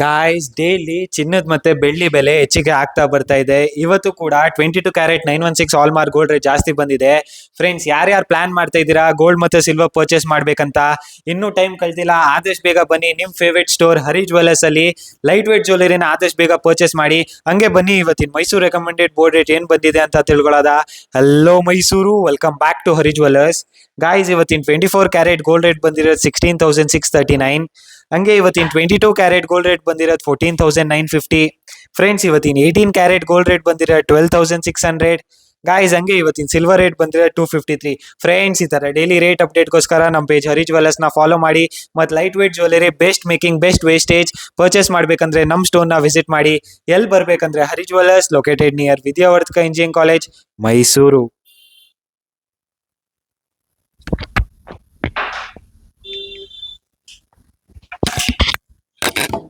Guys daily ಚಿನ್ನದ ಮತ್ತೆ ಬೆಳ್ಳಿ ಬೆಲೆ ಹೆಚ್ಚಿಗೆ ಆಗ್ತಾ ಬರ್ತಾ ಇದೆ. ಇವತ್ತು ಕೂಡ 22 ಕ್ಯಾರೆಟ್ 916 ಹಾಲ್ಮಾರ್ಕ್ ಗೋಲ್ಡ್ ರೇಟ್ ಜಾಸ್ತಿ ಬಂದಿದೆ. ಫ್ರೆಂಡ್ಸ್, ಯಾರ್ಯಾರು ಪ್ಲಾನ್ ಮಾಡ್ತಾ ಇದ್ದೀರಾ ಗೋಲ್ಡ್ ಮತ್ತೆ ಸಿಲ್ವರ್ ಪರ್ಚೇಸ್ ಮಾಡ್ಬೇಕಂತ, ಇನ್ನೂ ಟೈಮ್ ಕಳ್ದಿಲ್ಲ. ಆದಷ್ಟು ಬೇಗ ಬನ್ನಿ ನಿಮ್ ಫೇವರೇಟ್ ಸ್ಟೋರ್ ಹರಿ ಜ್ಯುವೆಲ್ಲರ್ಸ್ ಅಲ್ಲಿ ಲೈಟ್ ವೇಟ್ ಜ್ಯುವೆಲರಿನ ಆದಷ್ಟು ಬೇಗ ಪರ್ಚೇಸ್ ಮಾಡಿ. ಹಂಗೆ ಬನ್ನಿ ಇವತ್ತಿನ ಮೈಸೂರು ರೆಕಮೆಂಡೆಡ್ ಬೋರ್ಡ್ ರೇಟ್ ಏನ್ ಬಂದಿದೆ ಅಂತ ತಿಳ್ಕೊಳ್ಳೋದ. Hello Mysuru, welcome back to Hari jewellers. Guys, ಇವತ್ತಿನ 24 ಕ್ಯಾರೆಟ್ ಗೋಲ್ಡ್ ರೇಟ್ ಬಂದಿರೋದು 16,639. ಹಂಗೆ ಇವತ್ತಿನ 22 ಕ್ಯಾರೆಟ್ ಗೋಲ್ಡ್ ರೇಟ್ ಬಂದಿರೋದು 14,950. ಫ್ರೆಂಡ್ಸ್, ಇವತ್ತಿನ 18 ಕ್ಯಾರೆಟ್ ಗೋಲ್ಡ್ ರೇಟ್ ಬಂದಿರೋದು 12,600. ಗಾಯ್ಸ್, ಹಂಗೆ ಇವತ್ತಿನ ಸಿಲ್ವರ್ ರೇಟ್ ಬಂದಿರೋದು 253. ಫ್ರೆಂಡ್ಸ್, ಈ ತರ ಡೈಲಿ ರೇಟ್ ಅಪ್ಡೇಟ್ಗೋಸ್ಕರ ನಮ್ಮ ಪೇಜ್ ಹರಿ ಜ್ಯುವೆಲ್ಲರ್ಸ್ ನ ಫಾಲೋ ಮಾಡಿ. ಮತ್ತು light weight jewellery, best making, best wastage purchase ಮಾಡ್ಬೇಕಂದ್ರೆ ನಮ್ಮ ಸ್ಟೋರ್ ನ ವಿಸಿಟ್ ಮಾಡಿ. ಎಲ್ಲಿ ಬರ್ಬೇಕಂದ್ರೆ ಹರಿ ಜ್ಯುವೆಲ್ಲರ್ಸ್ ಲೊಕೇಟೆಡ್ ನಿಯರ್ ವಿದ್ಯಾವರ್ಧಕ ಇಂಜಿನಿಯರಿಂಗ್ ಕಾಲೇಜ್, ಮೈಸೂರು.